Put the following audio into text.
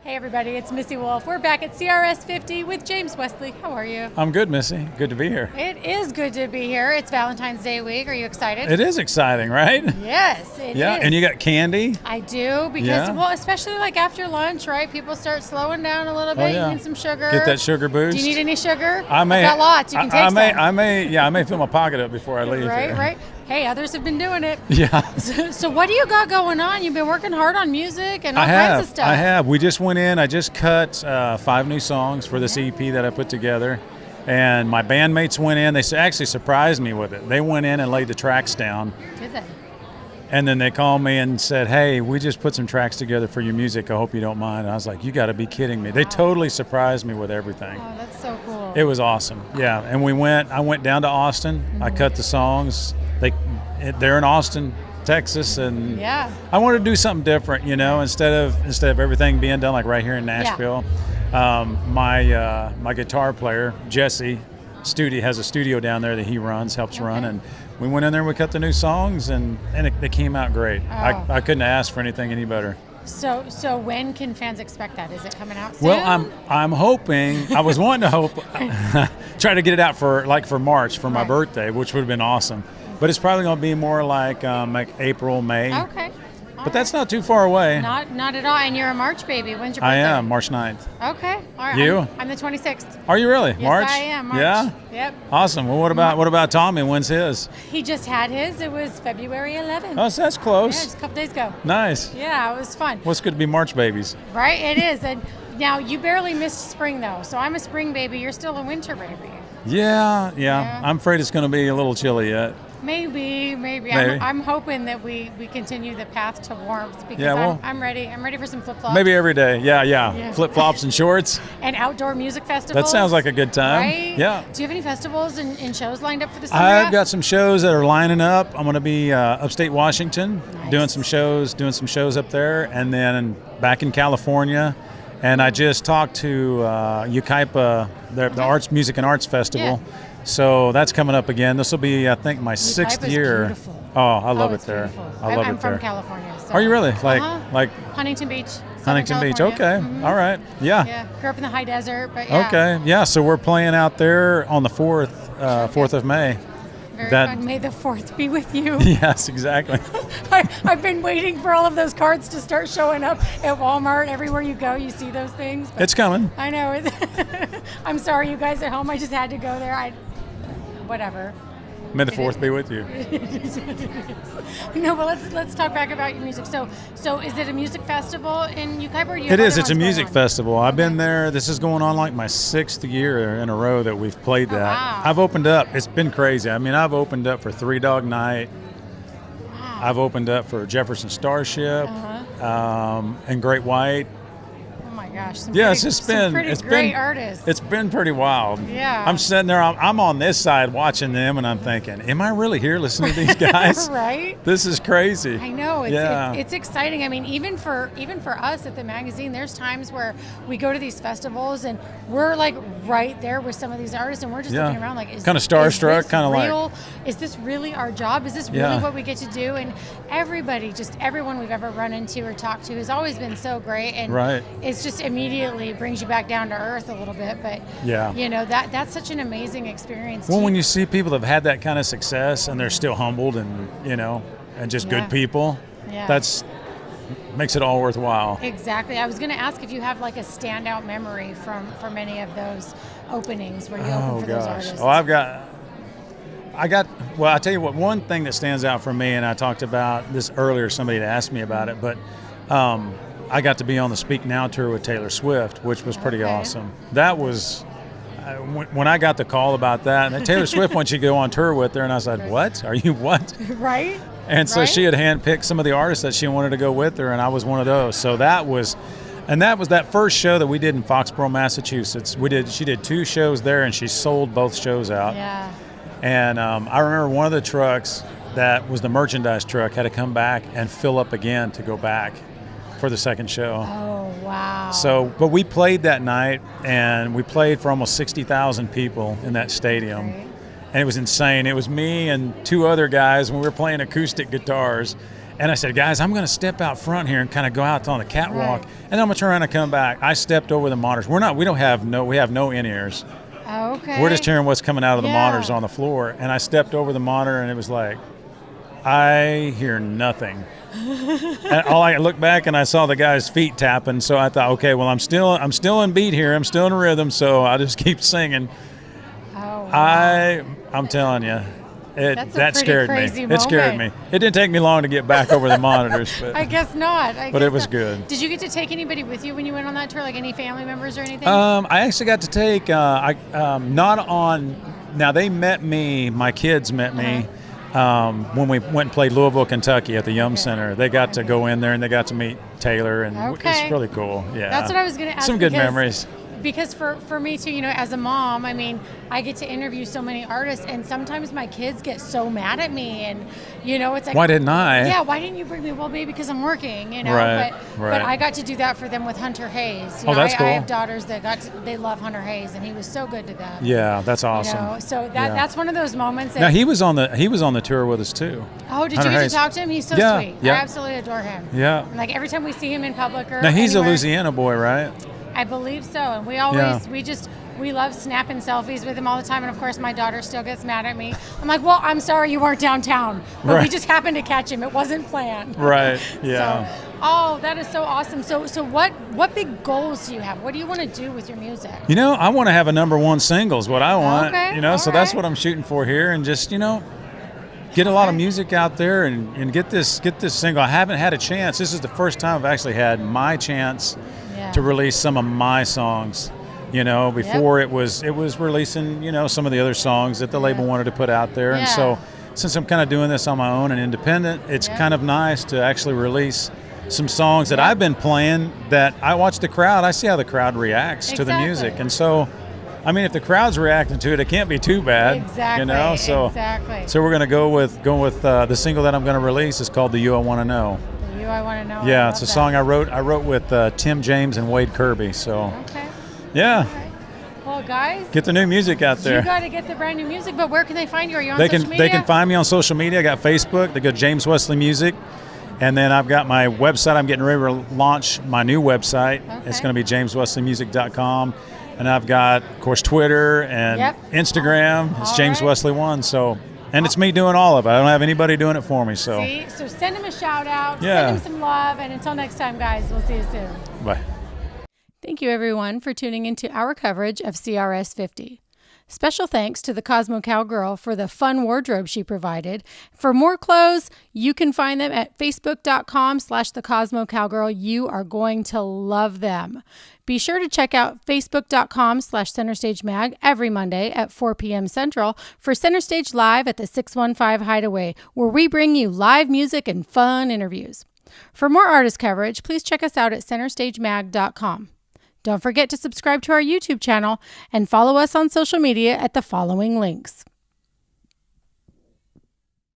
Hey everybody, it's Missy Wolf. We're back at CRS50 with James Wesley. How are you? I'm good, Missy. Good to be here. It is good to be here. It's Valentine's Day week. Are you excited? It is exciting, right? Yes, it Yeah, is. and you got candy? I do because, Yeah. well, especially like after lunch, right? People start slowing down a little bit. yeah. You need some sugar. Get that sugar boost. Do you need any sugar? I may. I've got lots. You can take some. I may fill my pocket up before I leave. Right, here. right. Hey, others have been doing it. Yeah. So what do you got going on? You've been working hard on music and all kinds of stuff. I have. We just went in. I just cut 5 new songs for this EP that I put together. And my bandmates went in. They actually surprised me with it. They went in and laid the tracks down. Did they? And then they called me and said, hey, we just put some tracks together for your music. I hope you don't mind. And I was like, you got to be kidding me. They totally surprised me with everything. Oh, that's so cool. It was awesome. Yeah. And I went down to Austin. I cut the songs. They're in Austin, Texas, and Yeah. I wanted to do something different, instead of everything being done like right here in Nashville. My guitar player, Jesse, has a studio down there that he helps run, and we went in there and we cut the new songs, and they came out great. Oh. I couldn't ask for anything any better. So when can fans expect that? Is it coming out soon? Well, I'm hoping. I was wanting to try to get it out for March for my birthday, which would have been awesome. But it's probably going to be more like April, May. Okay. But that's not too far away. Not at all. And you're a March baby. When's your birthday? I am, March 9th. Okay. All right. You? I'm the 26th. Are you really? Yes, March? I am. March. Yeah? Yep. Awesome. Well, what about Tommy? When's his? He just had his. It was February 11th. Oh, so that's Yeah, close. just a couple days ago. Nice. Yeah, it was fun. What's good to be March babies? Right? It is. And now you barely missed spring though. So I'm a spring baby. You're still a winter baby. Yeah. I'm afraid it's going to be a little chilly yet. Maybe. I'm hoping that we continue the path to warmth because I'm ready. I'm ready for some flip-flops. Maybe every day. Yeah. Flip-flops and shorts. And outdoor music festivals. That sounds like a good time. Right? Yeah. Do you have any festivals and shows lined up for the summer? I've got some shows that are lining up. I'm going to be upstate Washington, Nice. doing some shows up there, and then back in California. And I just talked to Yucaipa, the Arts, Music and Arts Festival. Yeah. So that's coming up again. This will be, I think, my 6th Yucaipa's year. beautiful. Oh, I love it it's there. beautiful. I love I'm it from there. California. So. Are you really? Like Huntington Beach. Southern Huntington Beach? Okay. California. Mhm. All right. Yeah. Yeah. Grew up in the high desert, but yeah. Okay. Yeah. So we're playing out there on the 4th of May. Very fun. May the 4th be with you. Yes, exactly. I've been waiting for all of those cards to start showing up at Walmart. Everywhere you go, you see those things. But It's coming. I know. I'm sorry, you guys at home. I just had to go there. Whatever. May the 4th be with you. No, but let's talk back about your music. So is it a music festival in Yucaipa? Or do you It have is. other It's a ones music going on? festival. I've been there. This is going on like my 6th year in a row that we've played that. wow. I've opened up. It's been crazy. I mean, I've opened up for Three Dog Night. Wow. I've opened up for Jefferson Starship and Great White. Oh my gosh. It's great been artists. It's been pretty wild. Yeah. I'm sitting there. I'm on this side watching them, and I'm thinking, am I really here listening to these guys? Right? This is crazy. I know. Yeah. It's exciting. I mean, even for us at the magazine, there's times where we go to these festivals and we're like right there with some of these artists, and we're just looking around like, Kinda starstruck, kinda like- real? Is this really our job? Is this really what we get to do? And everyone we've ever run into or talked to has always been so great, and Right. it's just immediately brings you back down to earth a little bit. But that's such an amazing experience. Well, when you see people that have had that kind of success and they're still humbled and and just good people, that's makes it all worthwhile. Exactly. I was going to ask if you have like a standout memory from any of those openings where you open for those artists. Oh, well, I tell you what, one thing that stands out for me, and I talked about this earlier, somebody had asked me about it, but I got to be on the Speak Now tour with Taylor Swift, which was pretty awesome. That was, when I got the call about that, and Taylor Swift wants you to go on tour with her, and I said, what? Are you what? Right? And so she had handpicked some of the artists that she wanted to go with her, and I was one of those. So that was that first show that we did in Foxborough, Massachusetts. She did 2 shows there, and she sold both shows out. Yeah. And I remember one of the trucks that was the merchandise truck had to come back and fill up again to go back for the second show. Oh, wow. So, but we played that night, and we played for almost 60,000 people in that stadium. Right. and it was insane. It was me and 2 other guys, and we were playing acoustic guitars. And I said, guys, I'm going to step out front here and kind of go out on the catwalk, and then I'm going to turn around and come back. I stepped over the monitors. We have no in-ears. Okay. We're just hearing what's coming out of the monitors on the floor. And I stepped over the monitor, and it was like, I hear nothing. And I looked back, and I saw the guy's feet tapping. So I thought, okay, well, I'm still in beat here. I'm still in rhythm. So I just keep singing. Oh, wow. I'm telling you. That scared me. It scared me. It didn't take me long to get back over the monitors. But I guess not. But it was good. Did you get to take anybody with you when you went on that tour, like any family members or anything? I actually got to take, not on, now they met me, my kids met me when we went and played Louisville, Kentucky at the Yum Center. They got to go in there and they got to meet Taylor, and it's really cool. Yeah. That's what I was going to ask. Some good memories. Because for me too, as a mom, I mean, I get to interview so many artists, and sometimes my kids get so mad at me, and it's like, why didn't I? Yeah, why didn't you bring me? Well, maybe because I'm working, Right. But I got to do that for them with Hunter Hayes. That's cool. I have daughters that they love Hunter Hayes, and he was so good to them. Yeah, that's awesome. So that's one of those moments. That, now he was on the tour with us too. Oh, did Hunter you get Hayes. to talk to him? He's so sweet. Yeah. I absolutely adore him. Yeah. And like every time we see him in public or now he's anywhere, a Louisiana boy, right? I believe so, and we always we love snapping selfies with him all the time, and of course my daughter still gets mad at me. I'm like, well, I'm sorry you weren't downtown, but we just happened to catch him. It wasn't planned. Right. Yeah. So, that is so awesome. So what big goals do you have? What do you want to do with your music? I want to have a #1 single is what I want. Okay, So that's what I'm shooting for here, and just get a lot of music out there and get this single. I haven't had a chance. This is the first time I've actually had my chance to release some of my songs. Before it was releasing, some of the other songs that the label wanted to put out there. And so since I'm kind of doing this on my own and independent, it's kind of nice to actually release some songs that I've been playing that I watch the crowd. I see how the crowd reacts to the music. And so, I mean, if the crowd's reacting to it, it can't be too bad. Exactly. So we're going to go with the single that I'm going to release is called The You I Want to Know. The You I Want to Know. Yeah, it's a song I wrote with Tim James and Wade Kirby. So. Okay. Yeah. Okay. Well, guys, get the new music out there. You got to get the brand new music, but where can they find you? Are you on social media? They can find me on social media. I got Facebook. They go James Wesley Music. And then I've got my website. I'm getting ready to launch my new website. Okay. It's going to be jameswesleymusic.com. And I've got, of course, Twitter and Instagram. It's James Wesley 1. So, and it's me doing all of it. I don't have anybody doing it for me. So, so send him a shout out. Send him some love. And until next time, guys, we'll see you soon. Bye. Thank you, everyone, for tuning into our coverage of CRS50. Special thanks to the Cosmo Cowgirl for the fun wardrobe she provided. For more clothes, you can find them at facebook.com/thecosmocowgirl. You are going to love them. Be sure to check out facebook.com/centerstagemag every Monday at 4 p.m. Central for Center Stage Live at the 615 Hideaway, where we bring you live music and fun interviews. For more artist coverage, please check us out at centerstagemag.com. Don't forget to subscribe to our YouTube channel and follow us on social media at the following links.